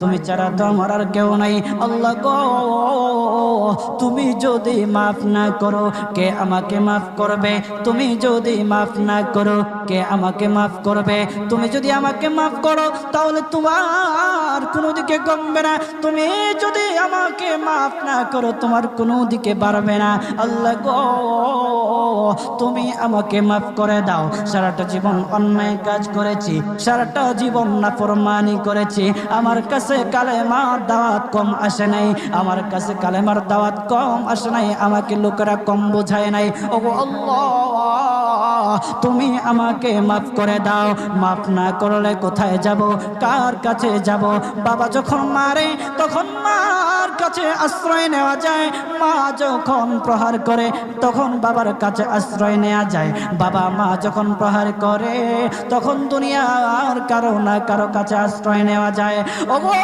তুমি ছাড়া তো আমার আর কেউ নাই। আল্লাহ গো, তুমি যদি মাফ না করো কে আমাকে মাফ করবে? তুমি যদি মাফ না করো কে আমাকে মাফ করবে? তুমি যদি আমাকে মাফ করো তাহলে তোমার কোনো দিকে কমবে না, তুমি যদি আমাকে মাফ না করো তোমার কোনো দিকে বাড়বে না। আল্লাহ গো, তুমি আমাকে মাফ করে দাও। সারাটা জীবন অন্যায় কাজ করেছি, সারাটা জীবন নাফরমানি করেছি, আমার কাছে কালেমার দাওয়াত কম আসে নাই, আমার কাছে কালেমার দাওয়াত কম আসে নাই, আমাকে লোকেরা কম বোঝায় নাই। ওগো আল্লাহ, তুমি আমাকে মাফ করে দাও। মাফ না করলে কোথায় যাব, কার কাছে যাব? বাবা যখন মারে তখন মার কাছে আশ্রয় নেওয়া যায়, মা যখন প্রহার করে তখন বাবার কাছে আশ্রয় নেওয়া যায়, বাবা মা যখন প্রহার করে তখন দুনিয়ার কারো না কারো কাছে আশ্রয় নেওয়া যায়। ওগো